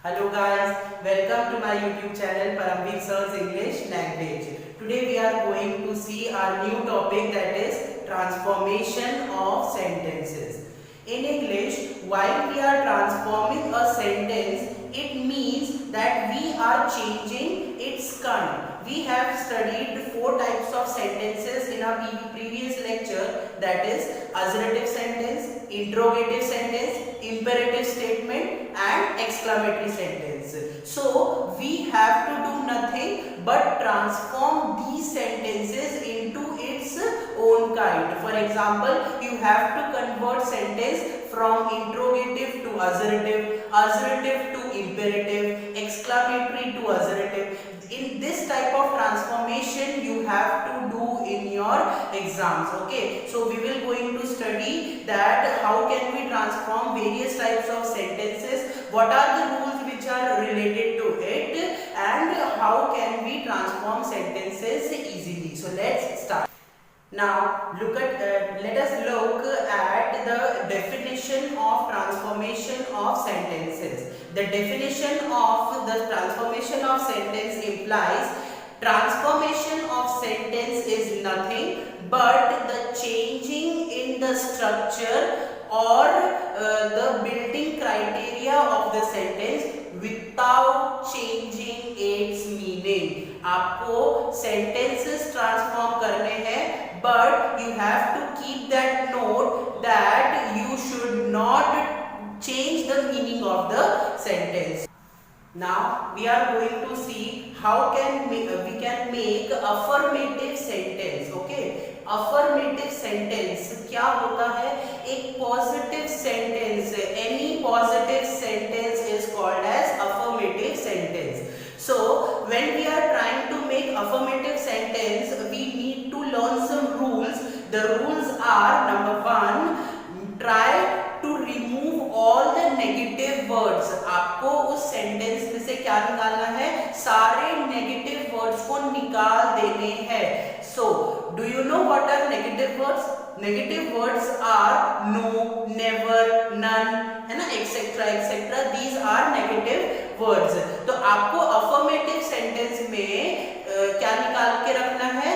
Hello guys, welcome to my YouTube channel Paramveer Sir's English Language. Today we are going to see our new topic, that is transformation of sentences. In English, while we are transforming a sentence, it means that we are changing its kind. We have studied four types of sentences in our previous lecture, that is assertive sentence, interrogative sentence, imperative statement and exclamatory sentence. So we have to do nothing but transform these sentences into its own kind. For example, you have to convert sentence from interrogative to assertive, assertive to imperative, exclamatory to assertive. In this type of transformation you have to do in your exams. Okay, so we will going to study that how can we transform various types of sentences, what are the rules which are related to it, and how can we transform sentences easily. So let's start. Now let us look at the definition of transformation of sentences. The definition of the transformation of sentence implies transformation of sentence is nothing but the changing in the structure or the building criteria of the sentence without changing its meaning. आपको sentences transform करने हैं, but you have to keep that note that you should not change the meaning of the sentence. Now we are going to see how can we can make affirmative sentence. Okay, affirmative sentence क्या होता है? एक positive sentence, any positive sentence is called as affirmative sentence. So when we are trying to make affirmative sentence, we need to learn some rules. The rules are: number one, try to remove all the negative words. आपको उस sentence में से क्या निकालना है? सारे negative words को निकाल देने हैं. So do you know what are negative words? Negative words are no, never, none, है ना, etc etc. These are negative words. तो आपको affirmative sentence में क्या निकाल के रखना है?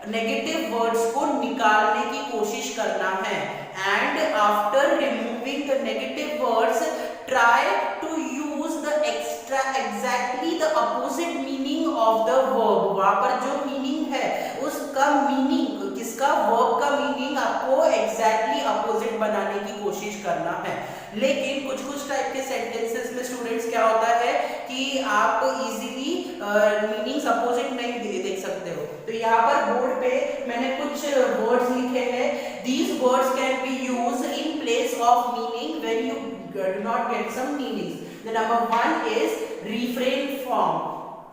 नेगेटिव वर्ड्स को निकालने की कोशिश करना है. And after removing the negative words, try to use the extra exactly the opposite meaning of the verb. वहां पर जो मीनिंग है उसका मीनिंग, किसका, वर्ब का मीनिंग आपको एग्जैक्टली अपोजिट बनाने की कोशिश करना है. लेकिन कुछ कुछ टाइप के सेंटेंसेस में स्टूडेंट्स क्या होता है कि आप इजीली मीनिंग्स अपोजिट नहीं देख सकते हो. तो यहाँ पर बोर्ड पे मैंने कुछ वर्ड्स लिखे हैं. These words can be used in place of meaning when you do not get some meanings. The number one is refrain from,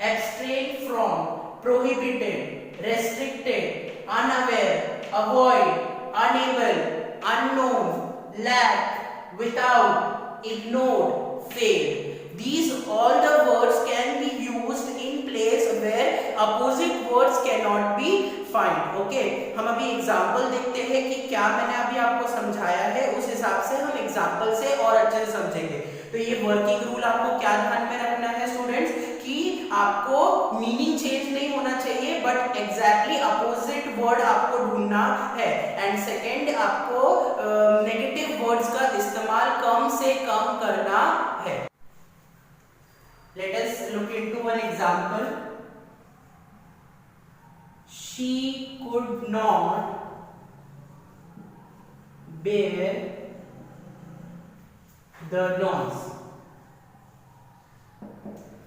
abstain from, prohibited, restricted, unaware, avoid, unable, unknown, lack, without, ignored, failed. These all the words can be used in place where opposite words cannot be found. Okay, हम अभी example देखते हैं कि क्या मैंने अभी आपको समझाया है, उस हिसाब से हम एग्जाम्पल से और अच्छे से समझेंगे. तो ये वर्किंग रूल आपको क्या ध्यान में रखना है स्टूडेंट्स, कि आपको मीनिंग चेंज नहीं होना चाहिए बट एग्जैक्टली अपोजिट वर्ड आपको ढूंढना है. एंड सेकेंड, आपको नेगेटिव वर्ड्स का इस्तेमाल कम से कम करना है. Let us look into one example. She could not bear the noise.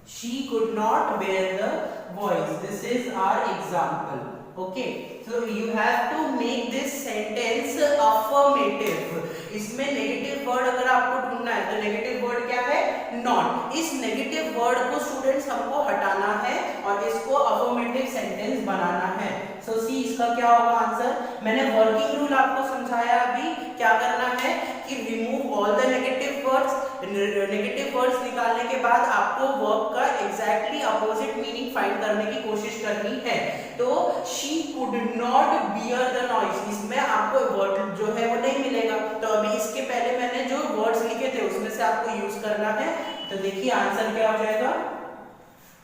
She could not bear the voice. This is our example. Okay, so you have to make this sentence affirmative. इसमें negative word अगर आपको ढूंढना है तो negative word क्या है? Not. इस negative word को स्टूडेंट्स हमको हटाना है और इसको अफर्मेटिव सेंटेंस बनाना है. सो सी इसका क्या होगा आंसर? मैंने वर्किंग रूल आपको समझाया अभी. क्या करना है कि remove all the negative words. Negative words निकालने के बाद आपको वर्ब का एग्जैक्टली अपोजिट मीनिंग फाइंड करने की कोशिश करनी है. तो she could not bear the noise, इसमें आपको वर्ड जो है वो नहीं मिलेगा. तो अभी इसके पहले मैंने जो वर्ड्स लिखे थे उसमें से आपको यूज करना है तो देखिए आंसर क्या हो जाएगा,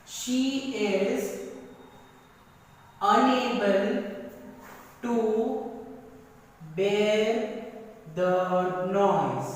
she is unable to bear the noise.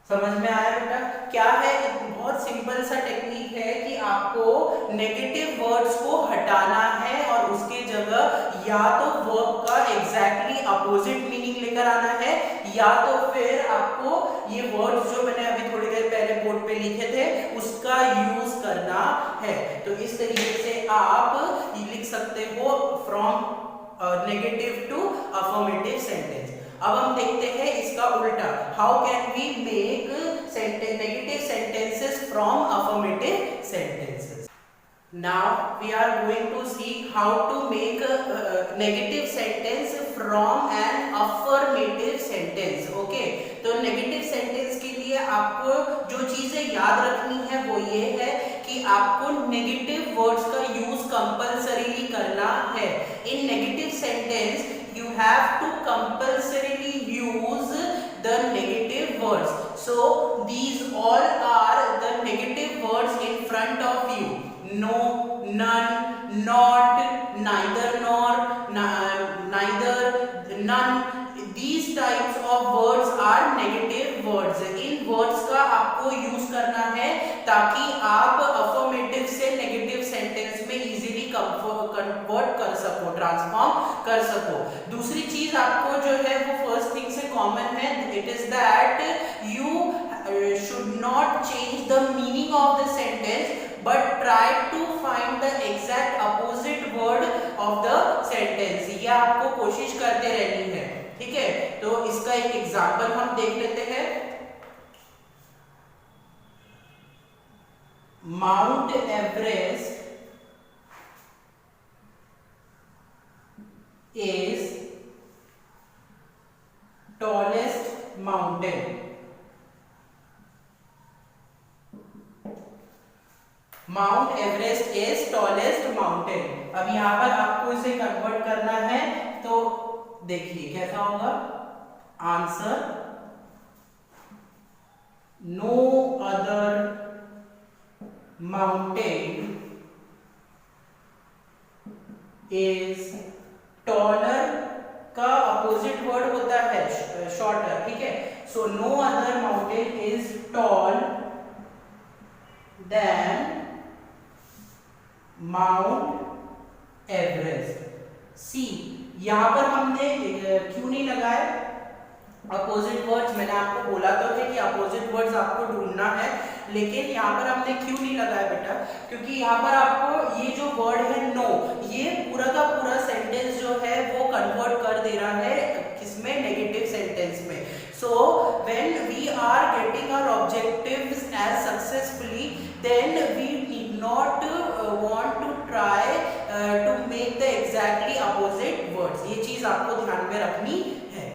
समझ में आया बेटा? क्या है, बहुत सिंपल सा टेक्निक है कि आपको नेगेटिव वर्ड्स को हटाना है और उसके जगह या तो वर्ब का एग्जैक्टली अपोजिट मीनिंग लेकर आना है, या तो फिर आपको ये वर्ड्स जो मैंने अभी थोड़ी देर पहले बोर्ड पे लिखे थे उसका यूज करना है। तो इस तरीके से आप लिख सकते हो from negative to affirmative sentence. अब हम देखते हैं इसका उल्टा, how can we make negative sentences from affirmative sentences. Now we are going to see how to make negative sentence from an affirmative sentence. Okay, तो नेगेटिव सेंटेंस के लिए आपको जो चीजें याद रखनी है वो ये है कि आपको नेगेटिव वर्ड्स का यूज कंपल्सरीली करना है। In negative sentence you have to compulsorily use the negative words. So these all are the negative words in front of you. No, none, not, neither nor, neither, none. These types of words are negative words. In words का आपको use करना है ताकि आप affirmative से negative sentence में easily convert कर सको, ट्रांसफॉर्म कर सको। दूसरी चीज आपको जो है वो फर्स्ट थिंग से कॉमन है, it is that you should not change the meaning of the sentence but try to find the exact opposite word of the sentence। ये आपको कोशिश करते रहनी है, ठीक है। तो इसका एक एग्जांपल हम देख लेते हैं। Mount Everest is tallest mountain। Mount Everest is tallest mountain. अब यहां पर आपको इसे कन्वर्ट करना है, तो देखिए कैसा होगा answer, no other mountain is taller का अपोजिट वर्ड होता है शॉर्टर, ठीक है। So no other mountain is tall than mount Everest. See, यहां पर हमने क्यों नहीं लगाया अपोजिट वर्ड्स? मैंने आपको बोला तो है कि अपोजिट वर्ड्स आपको ढूंढना है, लेकिन यहाँ पर हमने क्यों नहीं लगाया बेटा? क्योंकि यहाँ पर आपको ये जो वर्ड है नो, ये पूरा का पूरा सेंटेंस जो है वो कन्वर्ट कर दे रहा है किसमें, नेगेटिव सेंटेंस में। So when we are getting our objectives as successfully, then we need not want to try to make the exactly opposite words. ये चीज आपको ध्यान में रखनी है।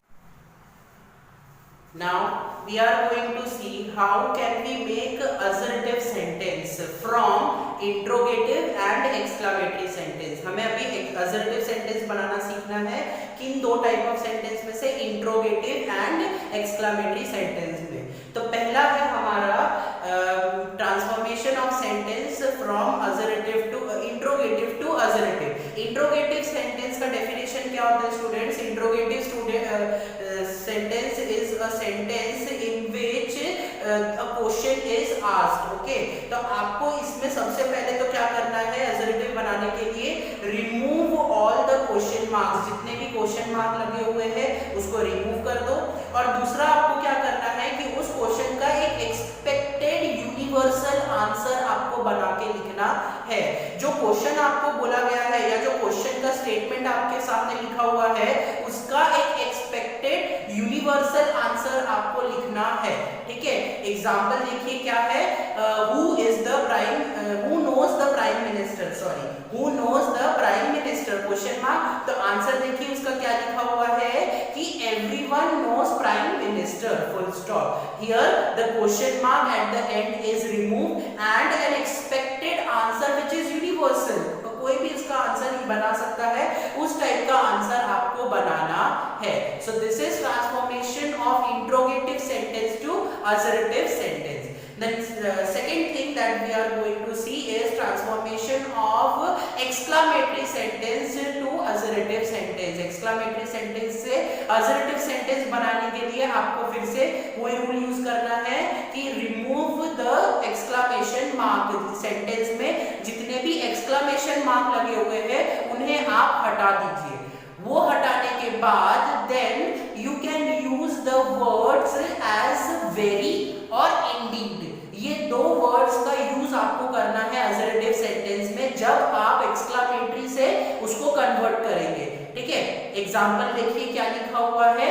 Now we are going to see how can we make assertive sentence from interrogative and exclamatory sentence। हमें अभी assertive sentence बनाना सीखना है किन दो टाइप ऑफ सेंटेंस में से, interrogative and exclamatory sentence में। तो पहला है हमारा transformation of sentence from assertive to interrogative to assertive। interrogative sentence का डेफिनेशन क्या होता है students? interrogative sentence is a sentence in which a question is asked। okay, तो आपको इसमें सबसे पहले तो क्या करना है assertive बनाने के लिए, remove all the question marks। जितने भी क्वेश्चन मार्क लगे हुए हैं उसको रिमूव कर दो। और दूसरा आपको क्या करना है कि उस क्वेश्चन का एक एक्सपेक्टेड यूनिवर्सल आंसर आपको बना के लिखना है। जो क्वेश्चन आपको बोला गया है या जो क्वेश्चन का स्टेटमेंट आपके सामने लिखा हुआ है उसका एक एक्सपेक्टेड यूनिवर्सल आंसर आपको लिखना है, ठीक है। एग्जांपल देखिए क्या है, who knows the prime minister, sorry, who knows the prime minister, question mark. तो आंसर देखिए उसका क्या लिखा हुआ है कि everyone knows prime minister, full stop. Here the question mark at the end is removed and an expected answer which is universal. तो कोई भी इसका आंसर नहीं बना सकता है, उस टाइप का आंसर आपको बनाना है। So this is transformation of interrogative sentence to assertive sentence। Then second thing that we are going to see is transformation of exclamatory sentence to assertive sentence. Exclamatory sentence से assertive sentence बनाने के लिए आपको फिर से वही rule use करना है कि remove the exclamation mark. Sentence में जितने भी exclamation mark लगे हुए हैं उन्हें आप हटा दीजिए. वो हटाने के बाद then you can use the words as very और indeed. ये दो वर्ड्स का यूज आपको करना है असर्टिव सेंटेंस में जब आप एक्सक्लेमेटरी से उसको कन्वर्ट करेंगे. ठीक है, एग्जांपल देखिए क्या लिखा हुआ है.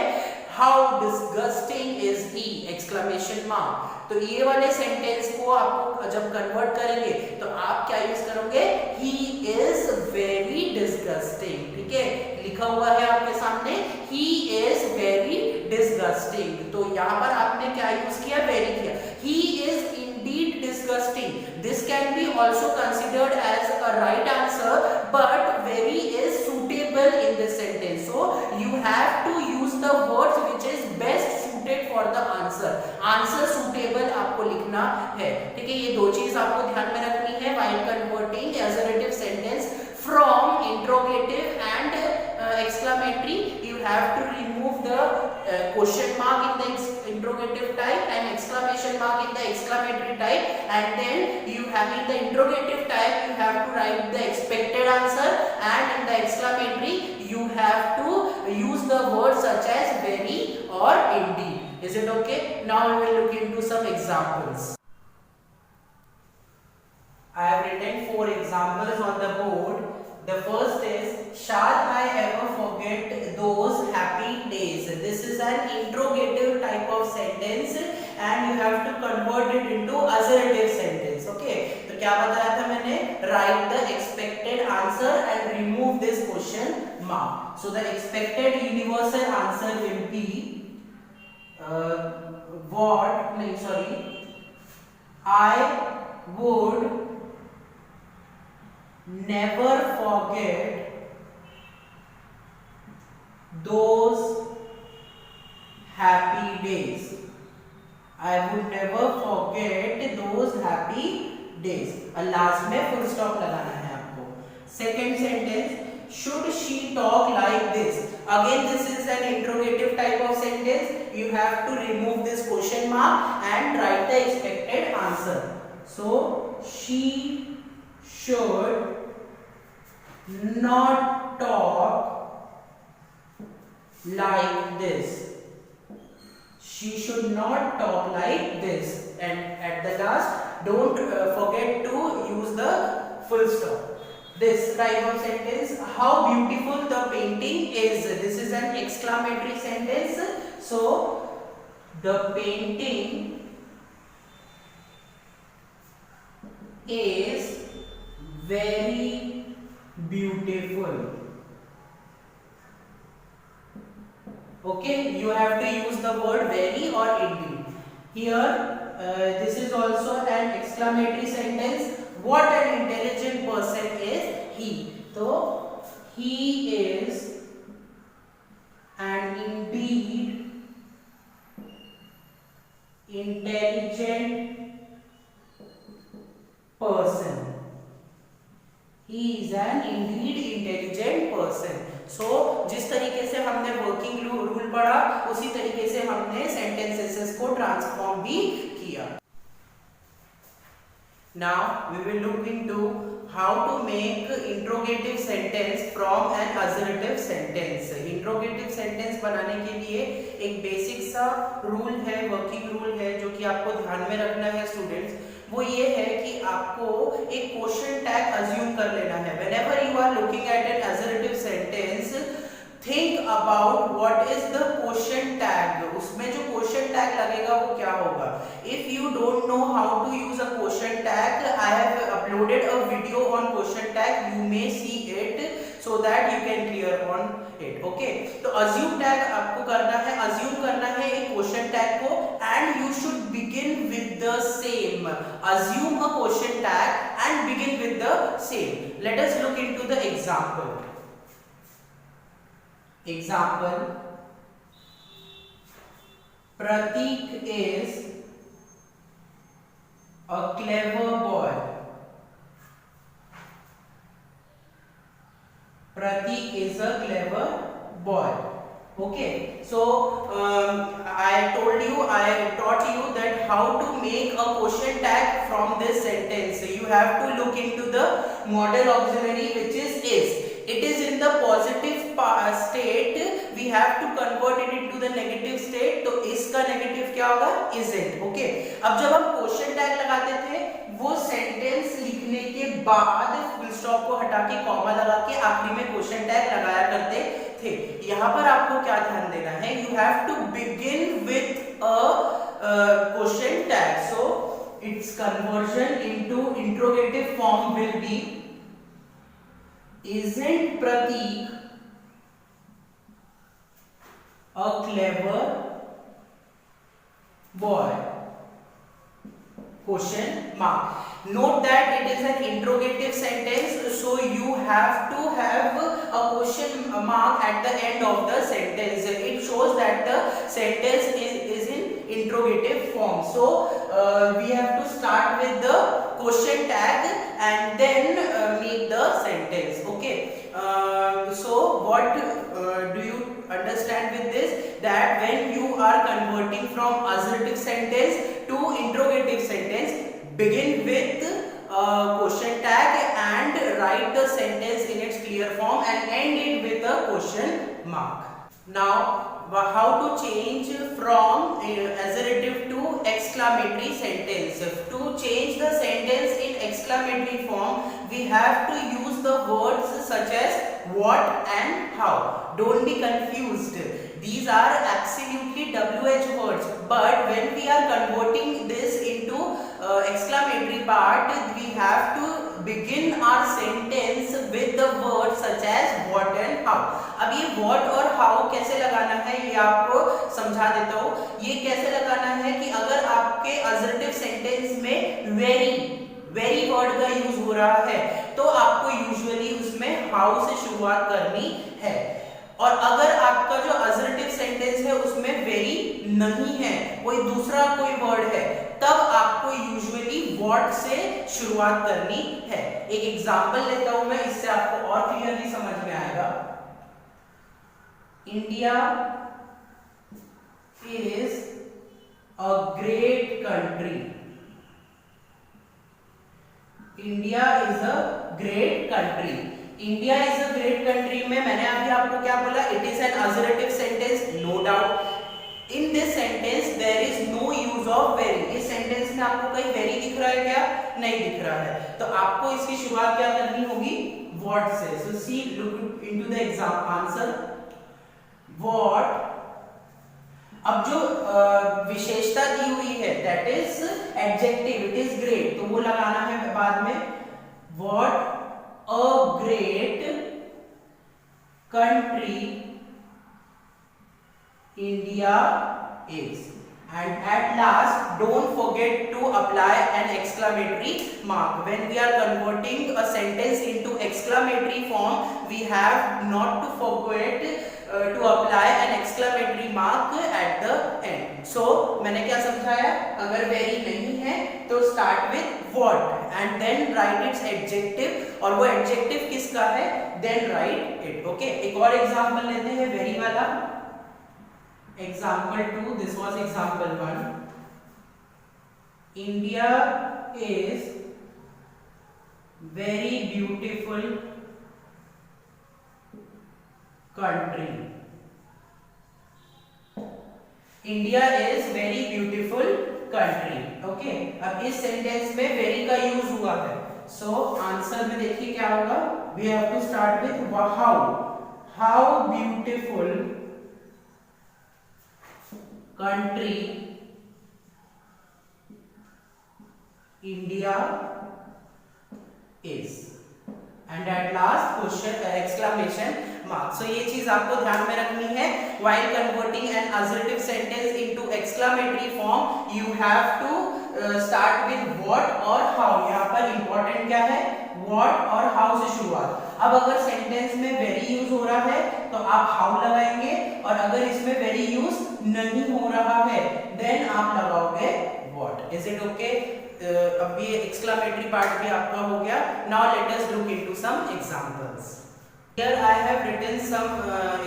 How disgusting is he exclamation mark. तो ये वाले सेंटेंस को आपको जब कन्वर्ट करेंगे तो आप क्या यूज करोगे, ही इज वेरी डिस्गस्टिंग. ठीक है, लिखा हुआ है आपके सामने ही इज वेरी डिस्गस्टिंग. तो यहाँ पर आपने क्या यूज किया, वेरी किया. He is indeed disgusting. This can be also considered as a right answer, but very is suitable in this sentence. So you have to use the words which is best suited for the answer. Answer suitable आपको लिखना है. ठीक है, ये दो चीज आपको ध्यान में रखनी है while converting assertive sentence from interrogative and exclamatory. You have to remove the question mark in the interrogative type and exclamation mark in the exclamatory type, and then you have in the interrogative type you have to write the expected answer, and in the exclamatory you have to use the words such as very or indeed. Is it okay? Now we will look into some examples. I have written 4 examples on the board. The first is, shall I ever forget those happy days? This is an interrogative type of sentence and you have to convert it into assertive sentence. Okay, तो क्या बताया था मैंने, write the expected answer and remove this question mark. So the expected universal answer will be I would never forget those happy days. I would never forget those happy days. और last में full stop लगाना है आपको. Second sentence, should she talk like this? Again this is an interrogative type of sentence. You have to remove this question mark and write the expected answer. So she should not talk like this. She should not talk like this. And at the last, don't forget to use the full stop. This type of sentence, how beautiful the painting is. This is an exclamatory sentence. So the painting is very beautiful. Okay, you have to use the word very or indeed. Here this is also an exclamatory sentence. What an intelligent person is he. So he is an indeed intelligent person. He is an indeed intelligent person. So जिस तरीके से हमने working rule पढ़ा उसी तरीके से हमने sentences को ट्रांसफॉर्म भी किया. Now we will look into how to make interrogative sentence from an assertive sentence. Interrogative sentence बनाने के लिए एक बेसिक सा रूल है, वर्किंग रूल है जो कि आपको ध्यान में रखना है स्टूडेंट्स. वो ये है कि आपको एक क्वेश्चन टैग अज्यूम कर लेना है. Whenever you are looking at an assertive sentence, think about what is the question tag. उसमें जो question tag लगेगा वो क्या होगा. If you don't know how to use a question tag, I have uploaded a video on question tag. You may see it so that you can clear on it. Okay. तो assume tag आपको करना है, assume करना है एक question tag को and you should begin with the same. Assume a question tag and begin with the same. Let us look into the example. Example, Pratik is A clever boy. Pratik is a clever boy. Okay, so I taught you that how to make a question tag from this sentence. So you have to look into the model auxiliary, which is. It is in the positive state, we have to convert it into the negative state. तो इसका negative क्या होगा? Isn't. Okay, अब जब हम question tag लगाते थे, वो सेंटेंस लिखने के बाद फुल स्टॉप को हटा के कॉमा लगा के आखिरी में क्वेश्चन टैग लगाया करते थे। यहाँ पर आपको क्या ध्यान देना है? You have to begin with a question tag. So its conversion into interrogative form will be, isn't Pratik a clever boy? Question mark. Note that it is an interrogative sentence, so you have to have a question mark at the end of the sentence. It shows that the sentence is in interrogative form. So we have to start with the question tag and then make the sentence. Okay, so what do you understand with this? That when you are converting from assertive sentence to interrogative sentence, begin with question tag and write the sentence in its clear form and end it with a question mark. Now how to change from assertive to exclamatory sentence. To change the sentence in exclamatory form, we have to use the words such as what and how. Don't be confused. These are absolutely WH words, but when we are converting this into exclamatory part, we have to begin our sentence with the words such as what and how. अब ये what और how कैसे लगाना है ये आपको समझा देता हूँ। ये कैसे लगाना है कि अगर आपके assertive sentence में very वर्ड का यूज हो रहा है तो आपको यूजुअली उसमें how से शुरुआत करनी है, और अगर आपका जो assertive sentence है उसमें very नहीं है, कोई दूसरा कोई वर्ड है, तब आपको यूजुअली what से शुरुआत करनी है। एक एग्जांपल लेता हूं मैं, इससे आपको और क्लियरली समझ में आएगा। India is a great country. India is a great country. India is a great country में मैंने अभी आपको क्या बोला? It is an assertive sentence, no doubt. In this sentence there is no use of very. इस सेंटेंस में आपको कहीं वेरी दिख रहा है क्या? नहीं दिख रहा है, तो आपको इसकी शुरुआत क्या करनी होगी? What say. So see look into the exam answer what. अब जो विशेषता दी हुई है that is adjective, it is great, तो वो लगाना है बाद में। What a great country India is. And at last, don't forget to apply an exclamatory mark. When we are converting a sentence into exclamatory form, we have not to forget to apply an exclamatory mark at the end. So मैंने क्या समझाया? अगर very नहीं है तो start with what and then write its adjective, और वो adjective किसका है? Then write it. Okay, एक और example लेते हैं very वाला। Example 2, this was example 1. India is very beautiful country. India is very beautiful country. Okay, अब इस सेंटेंस में very का यूज हुआ है, so आंसर में देखिए क्या होगा? We have to start with how beautiful country India is, and at last question exclamation mark. So ये चीज आपको ध्यान में रखनी है। While converting an assertive sentence into exclamatory form, you have to start with what और how. यहाँ पर important क्या है? What और how से शुरुआत। अब अगर सेंटेंस में very यूज हो रहा है तो आप how लगाएंगे, और अगर इसमें very यूज नहीं हो रहा है then आप लगाओगे what. Is it okay? अब ये exclamatory part भी आपका हो गया. Now let us look into some examples. Here I have written some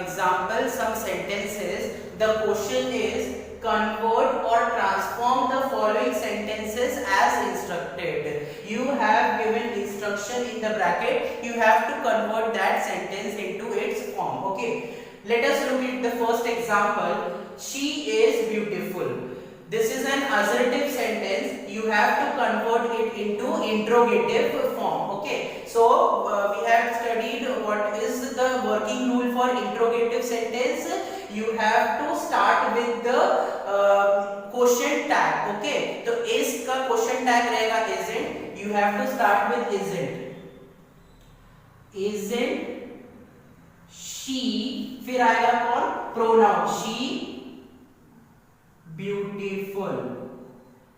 examples, some sentences. The question is convert or transform the following sentences as instructed. You have given instruction in the bracket. You have to convert that sentence into its form. Okay. Let us look at the first example. She is beautiful. This is an assertive sentence. You have to convert it into interrogative form. Okay. So we have studied what is the working rule for interrogative sentence. You have to start with the question tag. Okay. तो is का question tag रहेगा isn't. You have to start with isn't. Isn't she, फिर आएगा कौन? Pronoun. She beautiful.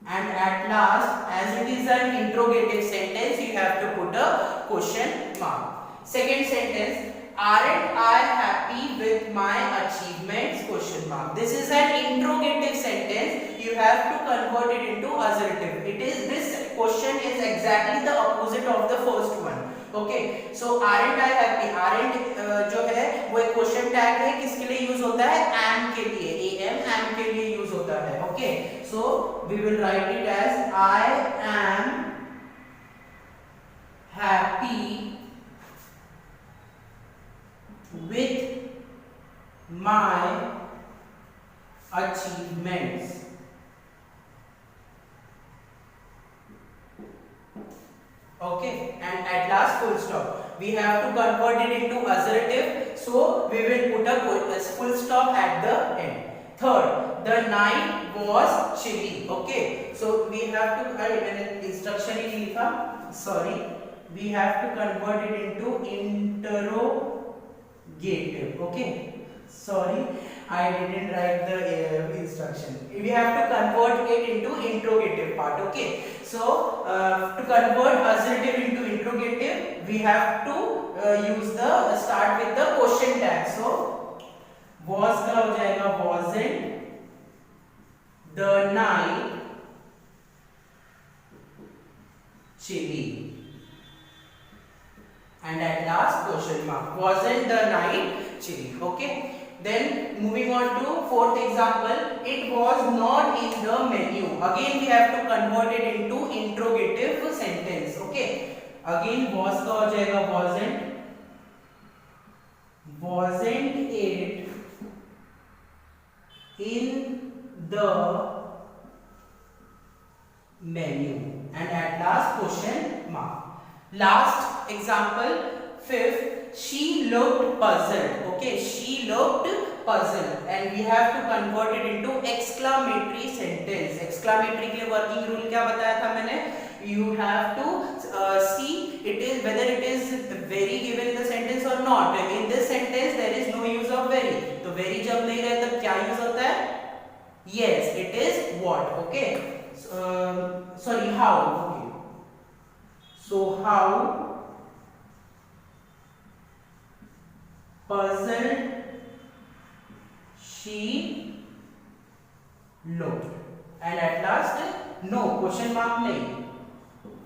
And at last, as it is an interrogative sentence, you have to put a question mark. Second sentence, aren't I happy with my achievements? Question mark. This is an interrogative sentence. You have to convert it into assertive. This question is exactly the opposite of the first one. Okay, so aren't I happy? Aren't जो है वो एक question tag है, किसके लिए use होता है? am के लिए, am के लिए यूज होता है. Okay, so we will write it as I am happy with my achievements. Okay, and at last full stop. We have to convert it into assertive, so we will put a full stop at the end. Third, the night was chilly. Okay, so we have to instruction ही नहीं लिखा, sorry, we have to convert it into interrogative. Okay, sorry, I didn't write the instruction. We have to convert it into interrogative part. Okay, so to convert assertive into interrogative, we have to use the start with the question tag. So was का हो जाएगा wasn't the night chilly, and at last question mark. Wasn't the night chilly? Okay. Then moving on to fourth example, it was not in the menu. Again we have to convert it into interrogative sentence. Okay, again was का हो जाएगा wasn't it in the menu, and at last question mark. Last example, fifth, she looked puzzled. Okay, she looked puzzled, and we have to convert it into exclamatory sentence. Exclamatory के लिए working rule क्या बताया था मैंने? You have to see whether it is very given in the sentence or not. In this sentence there is no use of very. तो very जब नहीं रहे तब क्या use होता है? Yes, it is what. Okay, sorry, how. Okay, so how puzzled she looked, and at last no question mark नहीं,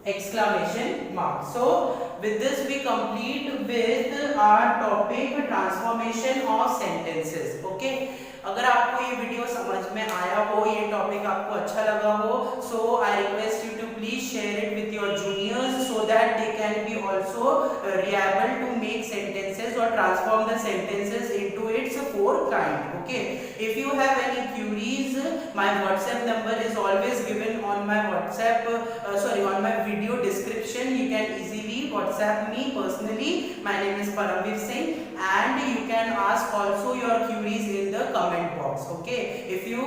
exclamation mark. So with this we complete with our topic transformation of sentences. Okay, अगर आपको ये video समझ में आया हो, ये topic आपको अच्छा लगा हो, so I request you to please share it with your juniors so that they can be also able to make sentences or transform the sentences into its four kind. Okay, if you have any queries, my WhatsApp number is always given on my on my video description. You can easily WhatsApp me personally. My name is Paramveer Singh, and you can ask also your queries in the comment box. Okay, if you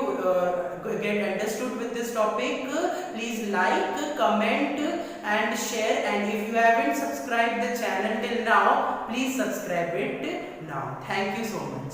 get understood with this topic, please like, comment and share, and if you haven't subscribed the channel till now, please subscribe it now. Thank you so much.